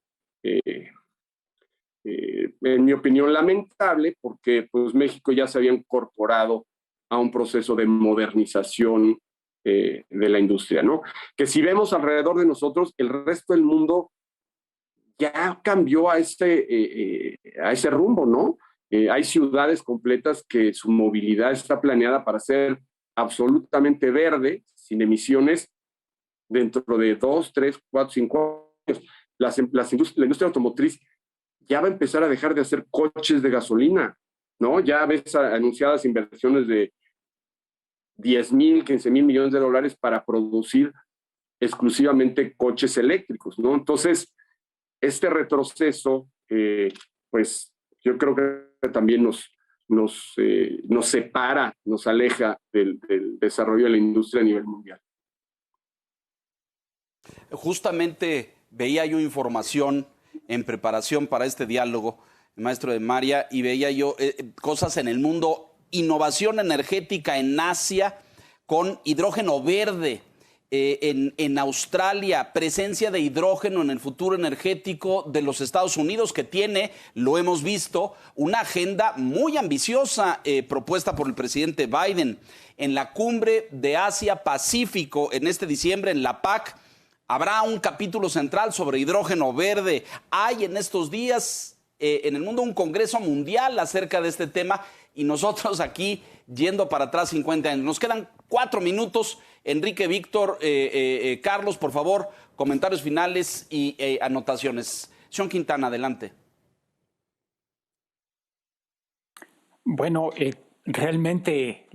en mi opinión, lamentable, porque pues México ya se había incorporado a un proceso de modernización de la industria, ¿no? Que si vemos alrededor de nosotros, el resto del mundo ya cambió a ese rumbo, ¿no? Hay ciudades completas que su movilidad está planeada para ser absolutamente verde, sin emisiones, dentro de 2, 3, 4, 5 años. La industria automotriz ya va a empezar a dejar de hacer coches de gasolina, ¿no? Ya ves anunciadas inversiones de 10,000, 15,000 millones de dólares para producir exclusivamente coches eléctricos, ¿no? Entonces, este retroceso, pues yo creo que también nos separa, nos aleja del desarrollo de la industria a nivel mundial. Justamente veía yo información en preparación para este diálogo, maestro de María, y veía yo cosas en el mundo, innovación energética en Asia con hidrógeno verde, en Australia, presencia de hidrógeno en el futuro energético de los Estados Unidos, que tiene, lo hemos visto, una agenda muy ambiciosa propuesta por el presidente Biden. En la cumbre de Asia-Pacífico en este diciembre en la PAC, habrá un capítulo central sobre hidrógeno verde. Hay en estos días en el mundo un congreso mundial acerca de este tema y nosotros aquí yendo para atrás 50 años. Nos quedan 4 minutos. Enrique, Víctor, Carlos, por favor, comentarios finales y anotaciones. Sean Quintana, adelante. Bueno, realmente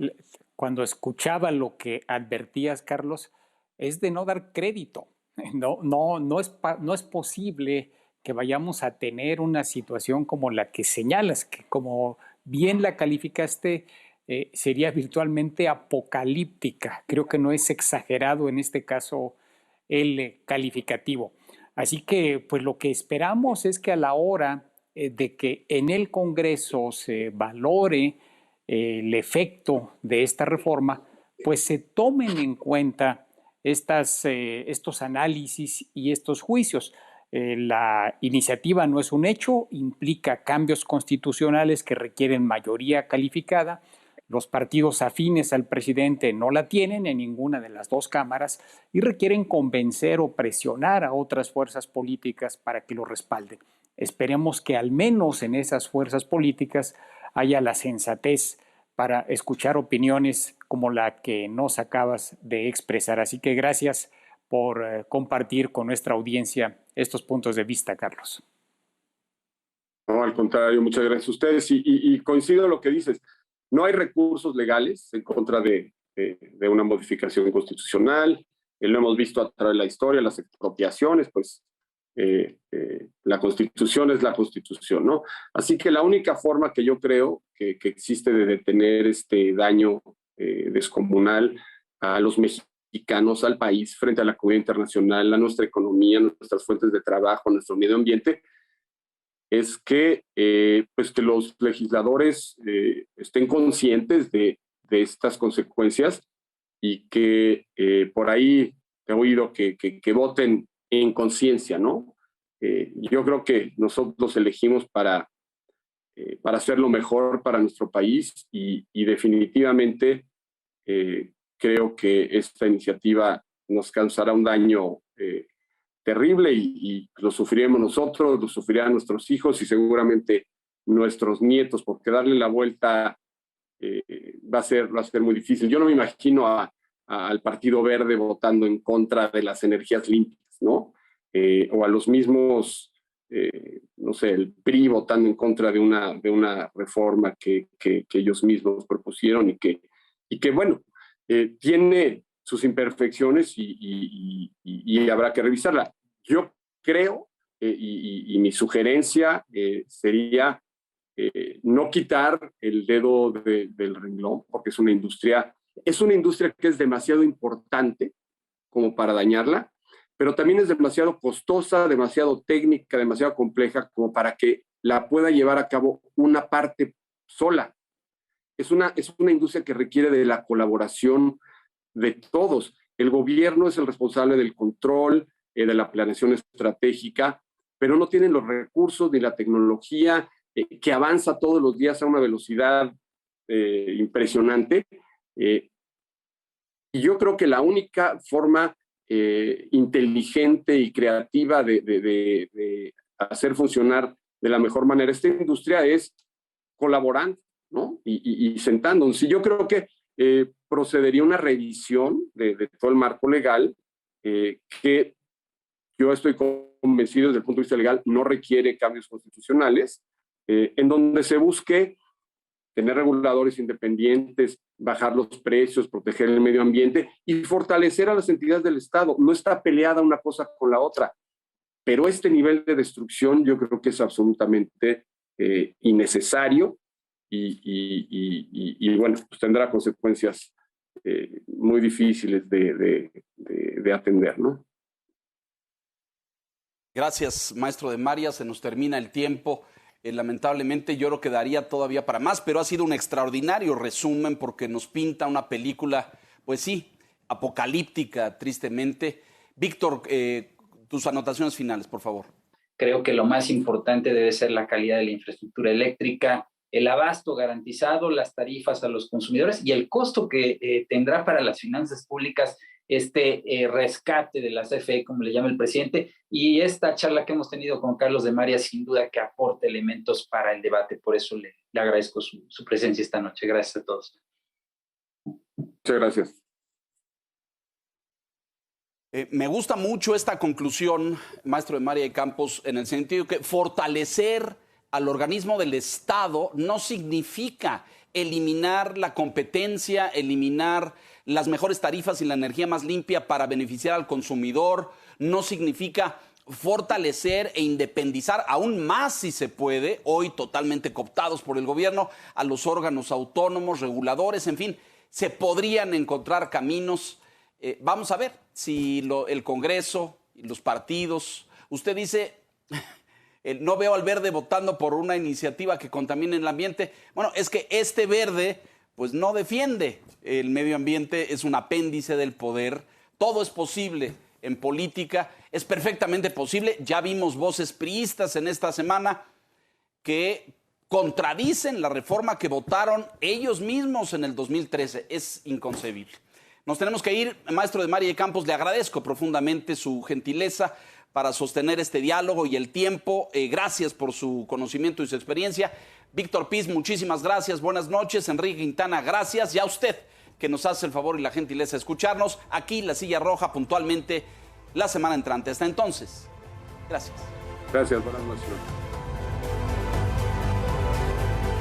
cuando escuchaba lo que advertías, Carlos, es de no dar crédito. No es posible que vayamos a tener una situación como la que señalas, que como bien la calificaste, sería virtualmente apocalíptica. Creo que no es exagerado en este caso el calificativo. Así que pues lo que esperamos es que a la hora de que en el Congreso se valore el efecto de esta reforma, pues se tomen en cuenta estos análisis y estos juicios. La iniciativa no es un hecho, implica cambios constitucionales que requieren mayoría calificada. Los partidos afines al presidente no la tienen en ninguna de las dos cámaras y requieren convencer o presionar a otras fuerzas políticas para que lo respalden. Esperemos que al menos en esas fuerzas políticas haya la sensatez para escuchar opiniones como la que nos acabas de expresar. Así que gracias por compartir con nuestra audiencia estos puntos de vista, Carlos. No, al contrario, muchas gracias a ustedes. Y coincido en lo que dices. No hay recursos legales en contra de una modificación constitucional. Lo hemos visto a través de la historia, las expropiaciones, pues la Constitución es la Constitución, ¿no? Así que la única forma que yo creo que existe de detener este daño descomunal a los mexicanos, al país, frente a la comunidad internacional, a nuestra economía, a nuestras fuentes de trabajo, a nuestro medio ambiente, es que, pues que los legisladores estén conscientes de estas consecuencias y que por ahí he oído que voten en conciencia, ¿no? Yo creo que nosotros elegimos para hacer lo mejor para nuestro país y definitivamente creo que esta iniciativa nos causará un daño terrible y lo sufriremos nosotros, lo sufrirán nuestros hijos y seguramente nuestros nietos, porque darle la vuelta va a ser muy difícil. Yo no me imagino al Partido Verde votando en contra de las energías limpias, ¿no? O a los mismos, no sé, el PRI votando en contra de una reforma que ellos mismos propusieron y que bueno, tiene sus imperfecciones y habrá que revisarla. Yo creo, y mi sugerencia sería no quitar el dedo del renglón, porque es una industria que es demasiado importante como para dañarla, pero también es demasiado costosa, demasiado técnica, demasiado compleja como para que la pueda llevar a cabo una parte sola. Es una industria que requiere de la colaboración de todos. El gobierno es el responsable del control, de la planeación estratégica, pero no tienen los recursos ni la tecnología que avanza todos los días a una velocidad impresionante. Y yo creo que la única forma inteligente y creativa de hacer funcionar de la mejor manera esta industria es colaborando, ¿no? Y sentándonos. Y yo creo que procedería una revisión de todo el marco legal que yo estoy convencido desde el punto de vista legal no requiere cambios constitucionales, en donde se busque tener reguladores independientes, bajar los precios, proteger el medio ambiente y fortalecer a las entidades del Estado. No está peleada una cosa con la otra, pero este nivel de destrucción yo creo que es absolutamente innecesario y bueno, pues tendrá consecuencias muy difíciles de atender, ¿no? Gracias, maestro de María. Se nos termina el tiempo. Lamentablemente yo creo que daría todavía para más, pero ha sido un extraordinario resumen porque nos pinta una película, pues sí, apocalíptica, tristemente. Víctor, tus anotaciones finales, por favor. Creo que lo más importante debe ser la calidad de la infraestructura eléctrica, el abasto garantizado, las tarifas a los consumidores y el costo que tendrá para las finanzas públicas este rescate de la CFE, como le llama el presidente, y esta charla que hemos tenido con Carlos de María, sin duda que aporta elementos para el debate. Por eso le agradezco su presencia esta noche. Gracias a todos. Muchas gracias. Me gusta mucho esta conclusión, maestro de María y Campos, en el sentido que fortalecer al organismo del Estado no significa eliminar la competencia, eliminar las mejores tarifas y la energía más limpia para beneficiar al consumidor, no significa fortalecer e independizar aún más, si se puede, hoy totalmente cooptados por el gobierno, a los órganos autónomos, reguladores, en fin, se podrían encontrar caminos. Vamos a ver si el Congreso y los partidos, usted dice, No veo al verde votando por una iniciativa que contamine el ambiente. Bueno, es que este verde pues no defiende el medio ambiente, es un apéndice del poder. Todo es posible en política, es perfectamente posible. Ya vimos voces priistas en esta semana que contradicen la reforma que votaron ellos mismos en el 2013. Es inconcebible. Nos tenemos que ir. Maestro de María de Campos, le agradezco profundamente su gentileza para sostener este diálogo y el tiempo. Gracias por su conocimiento y su experiencia. Víctor Piz, muchísimas gracias. Buenas noches. Enrique Quintana, gracias. Y a usted, que nos hace el favor y la gentileza de escucharnos. Aquí, La Silla Roja, puntualmente la semana entrante. Hasta entonces, gracias. Gracias, buenas noches.